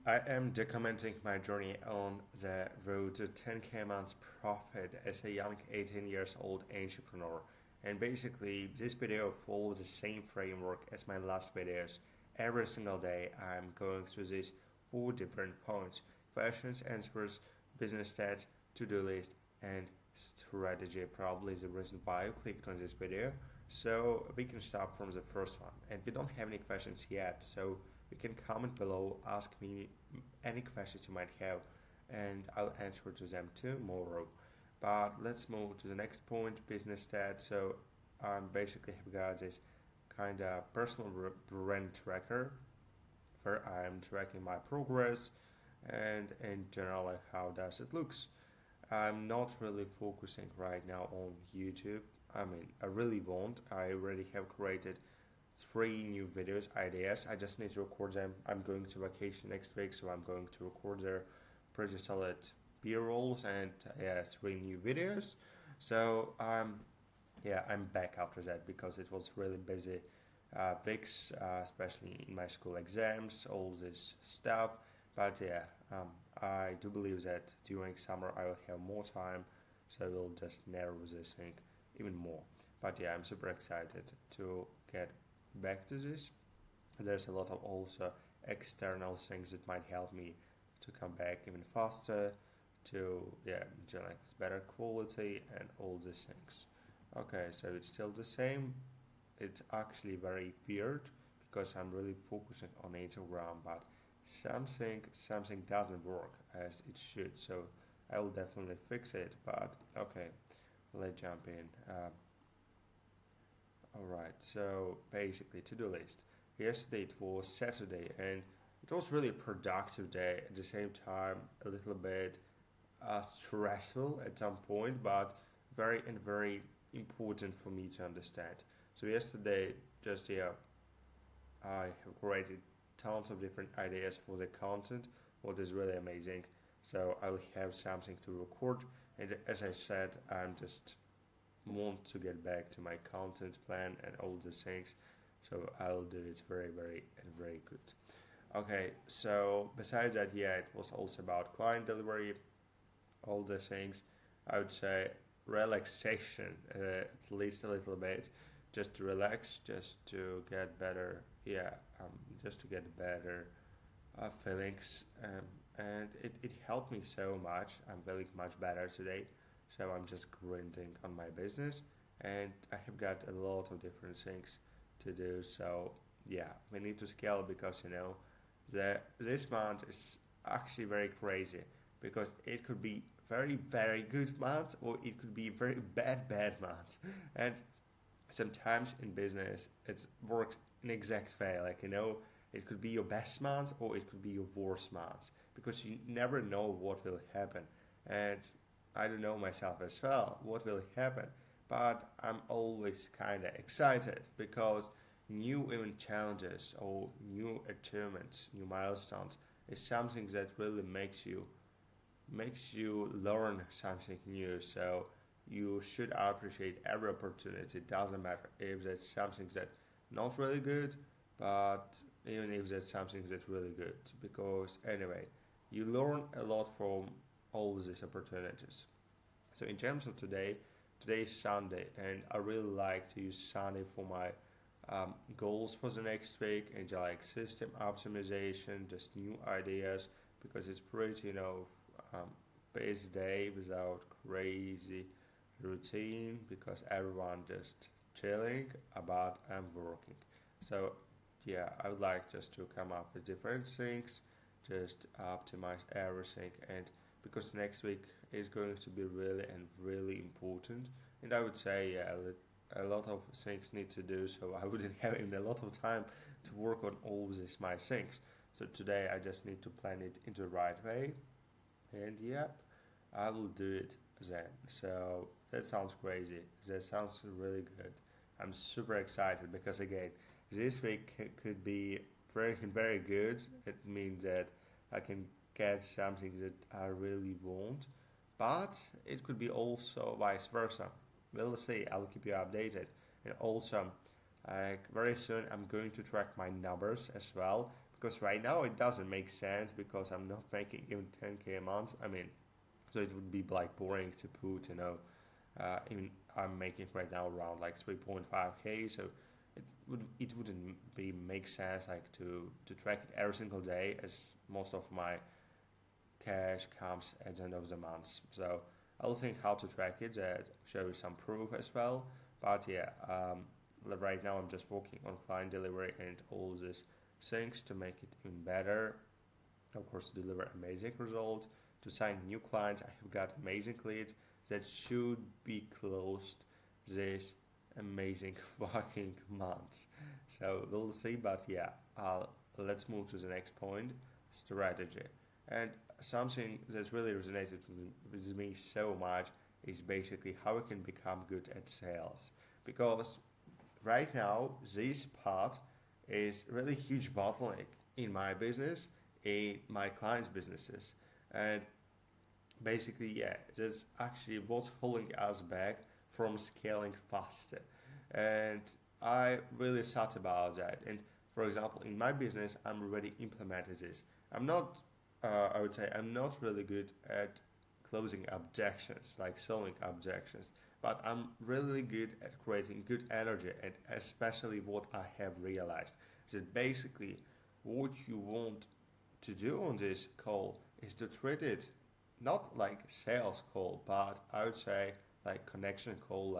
I am documenting my journey on the road to 10k months profit as a young 18 years old entrepreneur. And basically, this video follows the same framework as my last videos. Every single day, I'm going through these four different points: questions, answers, business stats, to do list, and strategy. Probably the reason why you clicked on this video. So we can start from the first one. And we don't have any questions yet, so you can comment below, ask me any questions you might have, and I'll answer to them tomorrow. But let's move to the next point, business stats. So I basically have got this kind of personal brand tracker where I'm tracking my progress and in general like how does it looks. I'm not really focusing right now on YouTube. I mean, I really won't. I already have created three new videos ideas. I just need to record them. I'm going to vacation next week, so I'm going to record their pretty solid B-rolls and yeah, three new videos. So yeah, I'm back after that because it was really busy weeks, especially in my school exams, all this stuff. But yeah, I do believe that during summer I will have more time, so I will just narrow this thing even more. But yeah, I'm super excited to get back to this. There's a lot of also external things that might help me to come back even faster, to yeah, generate better quality and all these things. Okay, so it's still the same. It's actually very weird because I'm really focusing on Instagram, but something doesn't work as it should. So I will definitely fix it. But okay, let's jump in. Alright, so basically to-do list. Yesterday it was Saturday and it was really a productive day. At the same time, a little bit stressful at some point, but very important for me to understand. So yesterday, just yeah, I have created tons of different ideas for the content, what is really amazing. So I'll have something to record, and as I said, I'm just want to get back to my content plan and all the things. So I'll do it very good. Okay, so besides that, yeah, it was also about client delivery, all the things. I would say relaxation, at least a little bit, just to relax, just to get better, yeah, just to get better feelings. And it helped me so much. I'm feeling much better today. So I'm just grinding on my business, and I have got a lot of different things to do. So yeah, we need to scale because the this month is actually very crazy because it could be very good month or it could be very bad month, and sometimes in business it works in exact way. Like it could be your best month or it could be your worst month because you never know what will happen, and I don't know myself as well what will happen, but I'm always kind of excited because new even challenges or new achievements, new milestones is something that really makes you learn something new. So you should appreciate every opportunity. It doesn't matter if that's something that's not really good, but even if that's something that's really good. Because anyway, you learn a lot from all these opportunities. So in terms of today is Sunday, and I really like to use Sunday for my goals for the next week and like system optimization, just new ideas because it's pretty um, base day without crazy routine because everyone just chilling about and working. So yeah, I would like just to come up with different things, just optimize everything, and because next week is going to be really important, and I would say yeah, a lot of things need to do, so I wouldn't have even a lot of time to work on all these my things. So today I just need to plan it in the right way, and yep, I will do it then. So that sounds crazy. That sounds really good. I'm super excited because again, this week could be very good. It means that I can get something that I really want, but it could be also vice versa. We'll see. I'll keep you updated. And also, very soon I'm going to track my numbers as well because right now it doesn't make sense because I'm not making even 10k a month. I mean, so it would be like boring to put, even I'm making right now around like 3.5k. So it wouldn't be make sense like to track it every single day, as most of my cash comes at the end of the month. So I'll think how to track it, that show you some proof as well. But yeah, right now I'm just working on client delivery and all these things to make it even better. Of course, to deliver amazing results, to sign new clients. I have got amazing leads that should be closed this amazing fucking month. So we'll see, but yeah, let's move to the next point, strategy. And something that's really resonated with me so much is basically how we can become good at sales. Because right now, this part is really huge bottleneck in my business, in my clients' businesses. And basically, yeah, that's actually what's holding us back from scaling faster. And I really thought about that. And for example, in my business, I'm already implemented this. I'm not, I would say, I'm not really good at closing objections, like solving objections, but I'm really good at creating good energy. And especially what I have realized is that basically what you want to do on this call is to treat it not like sales call, but I would say like connection call,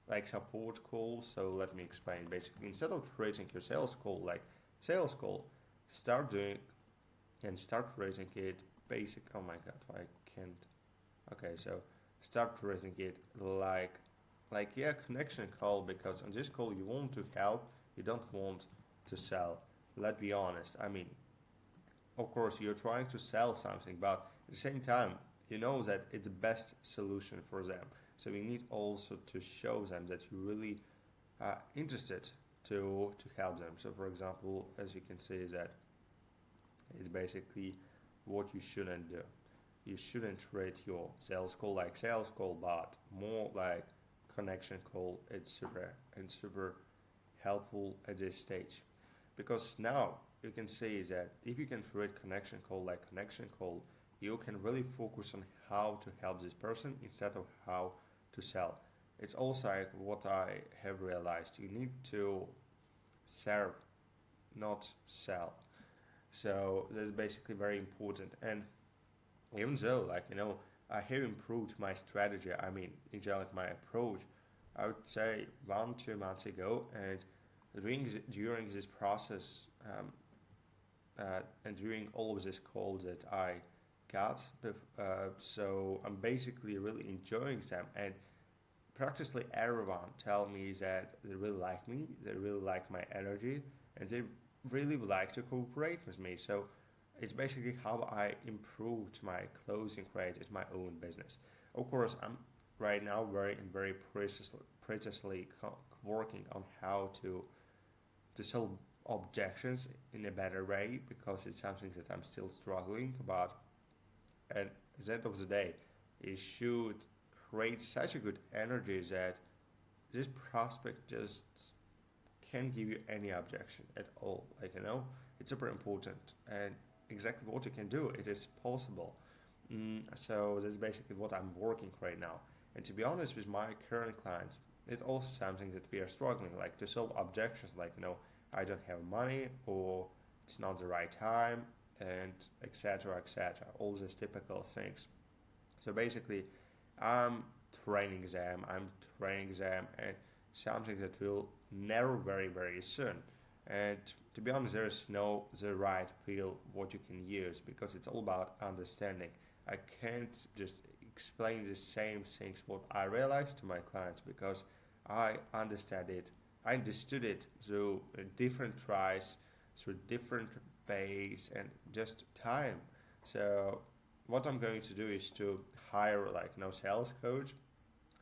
like support call. So let me explain. Basically, instead of treating your sales call like sales call, start doing and start rating it basic. Oh my god, I can't. Okay, so start rating it like yeah, connection call, because on this call you want to help, you don't want to sell. Let's be honest. I mean, of course you're trying to sell something, but at the same time you know that it's the best solution for them. So you need also to show them that you're really interested to help them. So for example, as you can see, that is basically what you shouldn't do. You shouldn't treat your sales call like sales call, but more like connection call. It's super helpful at this stage, because now you can see that if you can treat connection call like connection call, you can really focus on how to help this person instead of how to sell. It's also like what I have realized. You need to serve, not sell. So that's basically very important. And even though, like, I have improved my strategy, I mean, in general, like my approach, I would say 1 2 months ago, and during this process, and during all of this calls that I got, so I'm basically really enjoying them, and practically everyone tell me that they really like me, they really like my energy, and they really would like to cooperate with me. So it's basically how I improved my closing rate at my own business. Of course, I'm right now very precisely working on how to solve objections in a better way, because it's something that I'm still struggling. But at the end of the day, it should create such a good energy that this prospect just can't give you any objection at all. It's super important, and exactly what you can do, it is possible. So that's basically what I'm working right now. And to be honest, with my current clients, it's also something that we are struggling, like to solve objections, like I don't have money, or it's not the right time, and etc. etc. All these typical things. So basically, I'm I'm training them, and something that will narrow very soon. And to be honest, there is no the right pill what you can use, because it's all about understanding. I can't just explain the same things what I realized to my clients, because I understand it. I understood it through different tries, through different phase, and just time. So what I'm going to do is to hire like no sales coach.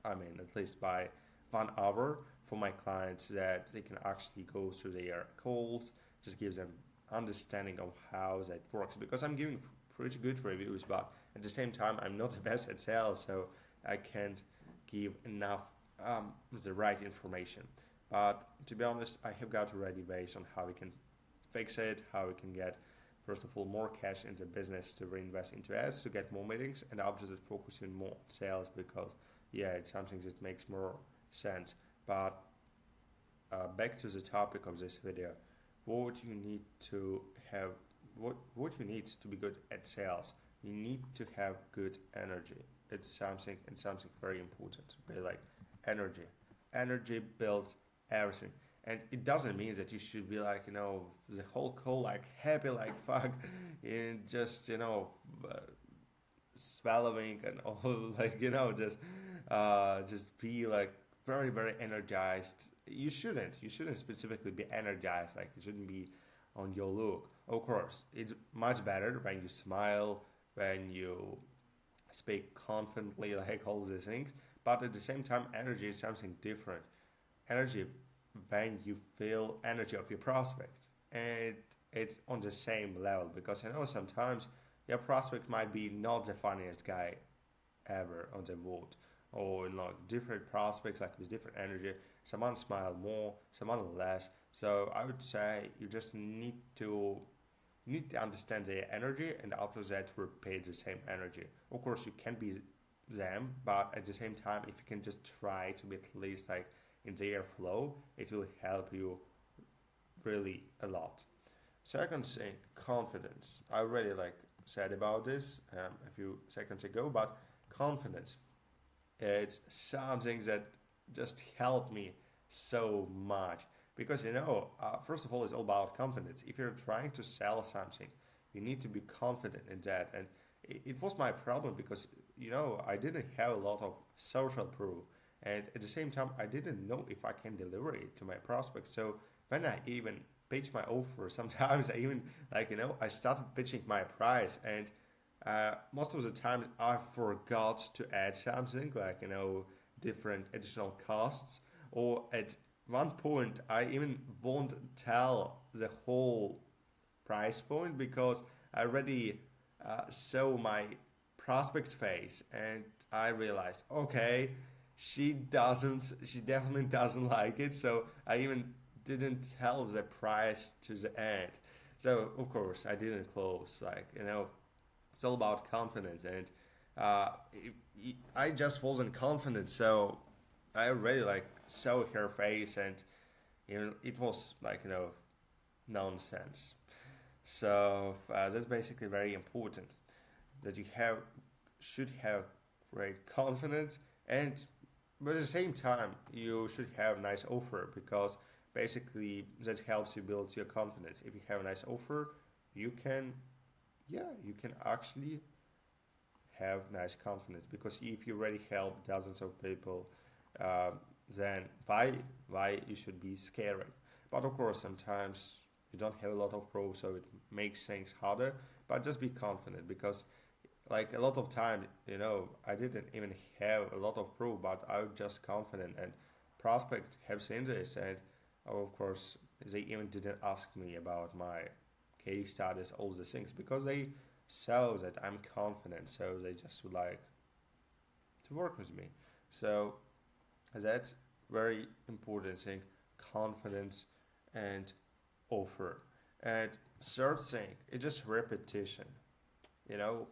I mean, at least by 1 hour for my clients, that they can actually go through their calls, just gives them understanding of how that works. Because I'm giving pretty good reviews, but at the same time, I'm not the best at sales, so I can't give enough the right information. But to be honest, I have got already ways on how we can fix it, how we can get, first of all, more cash in the business to reinvest into ads to get more meetings, and obviously focusing more on sales because, yeah, it's something that makes more sense. But back to the topic of this video, what you need to have, what you need to be good at sales, you need to have good energy. It's something very important, really, like energy. Energy builds everything. And it doesn't mean that you should be like, the whole call like happy like fuck and just, swallowing and all like, just be like very, very energized. You shouldn't specifically be energized, like it shouldn't be on your look. Of course, it's much better when you smile, when you speak confidently, like all these things. But at the same time, energy is something different. Energy when you feel energy of your prospect, and it's on the same level because sometimes your prospect might be not the funniest guy ever on the world, or different prospects like with different energy. Someone smile more, someone less. So I would say you need to understand their energy, and after that repeat the same energy. Of course, you can be them, but at the same time, if you can just try to be at least like in their flow, it will help you really a lot. Second thing, confidence. I already like said about this a few seconds ago, but confidence. It's something that just helped me so much because first of all, it's all about confidence. If you're trying to sell something, you need to be confident in that, and it was my problem because I didn't have a lot of social proof, and at the same time, I didn't know if I can deliver it to my prospects. So when I even pitch my offer, sometimes I even I started pitching my price, and most of the time I forgot to add something like different additional costs, or at one point I even won't tell the whole price point because I already saw my prospect's face, and I realized, okay, she definitely doesn't like it. So I even didn't tell the price to the end. So of course I didn't close. It's all about confidence, and I just wasn't confident. So I already saw her face, and it was nonsense. So that's basically very important that you should have great confidence, and but at the same time you should have nice offer because basically that helps you build your confidence. If you have a nice offer, you can actually have nice confidence because if you already help dozens of people, uh, then why you should be scared? But of course, sometimes you don't have a lot of pros, so it makes things harder. But just be confident because, like a lot of time, I didn't even have a lot of pro, but I was just confident. And prospect have seen this, and of course, they even didn't ask me about my case studies, all the things, because they saw that I'm confident, so they just would like to work with me. So that's very important thing, confidence and offer. And third thing, it's just repetition. You know,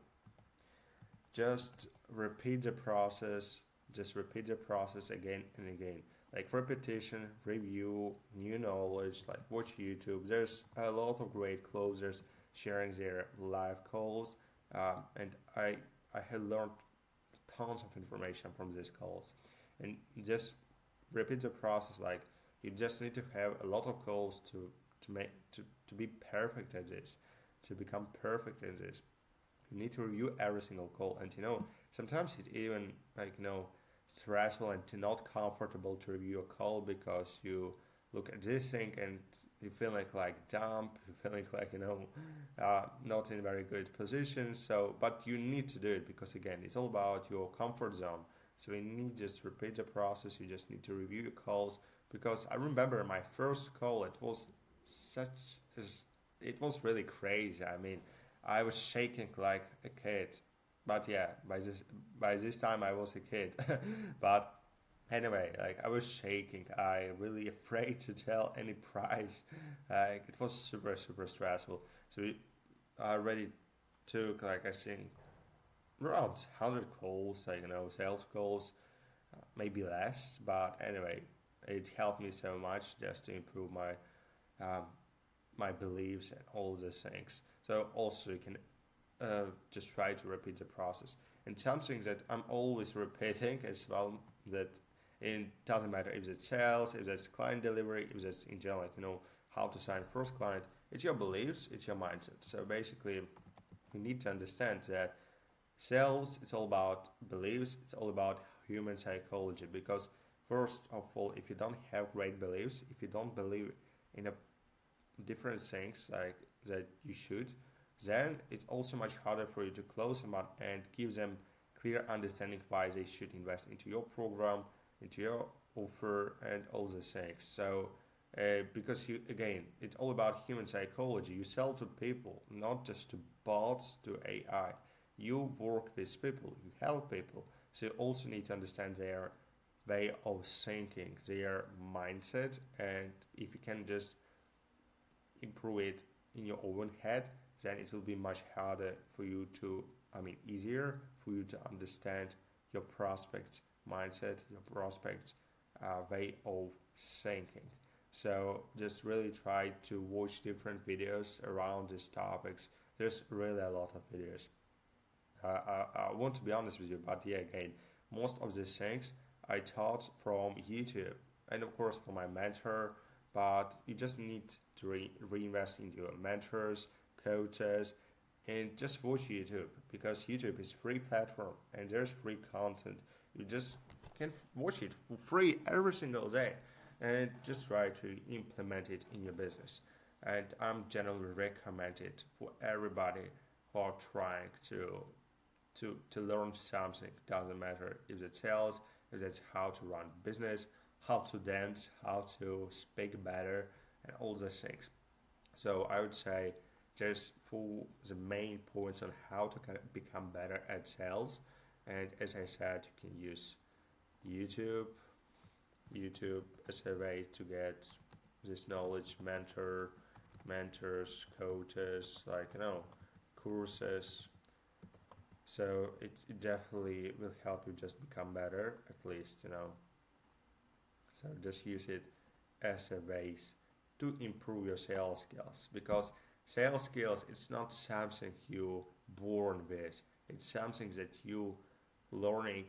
just repeat the process, just repeat the process again and again. Like repetition, review, new knowledge, like watch YouTube. There's a lot of great closers sharing their live calls, and I have learned tons of information from these calls. And just repeat the process. Like you just need to have a lot of calls to be perfect at this, to become perfect at this. You need to review every single call, and sometimes it's even stressful and not comfortable to review a call because you look at this thing and you feel like dumb, you feeling not in a very good position. So, but you need to do it because again, it's all about your comfort zone. So you need just repeat the process. You just need to review your calls because I remember my first call. Such as it was really crazy. I mean, I was shaking like a kid. But yeah, by this time I was a kid. But Anyway, like I was shaking. I really afraid to tell any price. Like it was super stressful. So I already took like I think around 100 calls, like sales calls, maybe less. But anyway, it helped me so much just to improve um, my beliefs and all those things. So also you can just try to repeat the process. And something that I'm always repeating as well, that it doesn't matter if it's sales, if it's client delivery, if it's in general, like, how to sign first client. It's your beliefs, it's your mindset. So basically, you need to understand that sales, it's all about beliefs, it's all about human psychology. Because first of all, if you don't have great beliefs, if you don't believe in a different things like that you should, then it's also much harder for you to close them up and give them clear understanding why they should invest into your program, into your offer, and all these things. So, because you again, it's all about human psychology. You sell to people, not just to bots, to AI. You work with people, you help people. So you also need to understand their way of thinking, their mindset, and if you can just improve it in your own head, then it will be much harder for you to, easier for you to understand your prospects mindset, your prospects way of thinking. So just really try to watch different videos around these topics. There's really a lot of videos. I want to be honest with you, but yeah, again, most of these things I taught from YouTube and of course from my mentor. But you just need to reinvest into your mentors, coaches, and just watch YouTube because YouTube is free platform and there's free content. You just can watch it for free every single day, and just try to implement it in your business. And I'm generally recommend it for everybody who are trying to learn something. Doesn't matter if it's sales, if it's how to run business, how to dance, how to speak better, and all those things. So I would say there's for the main points on how to become better at sales. And as I said, you can use YouTube, YouTube as a way to get this knowledge, mentors, coaches, like courses. So it definitely will help you just become better, at least. So just use it as a base to improve your sales skills because sales skills it's not something you born with. It's something that you learning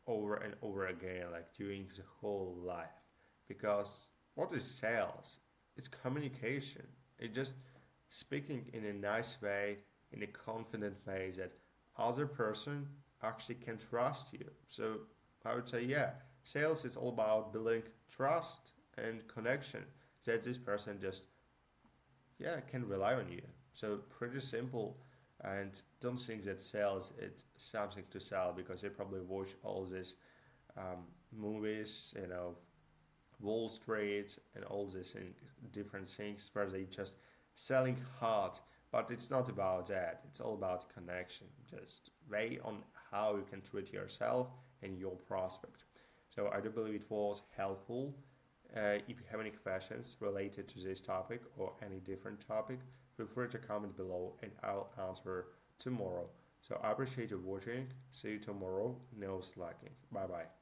over and over again, like during the whole life. Because what is sales? It's communication. It's just speaking in a nice way, in a confident way that other person actually can trust you. So I would say, yeah, sales is all about building trust and connection that this person just, yeah, can rely on you. So pretty simple. And don't think that sales it's something to sell because you probably watch all these movies, Wall Street and all these different things where they just selling hard. But it's not about that. It's all about connection. Just way on how you can treat yourself and your prospect. So I do believe it was helpful. If you have any questions related to this topic or any different topic, feel free to comment below and I'll answer tomorrow. So I appreciate you watching. See you tomorrow. No slacking. Bye bye.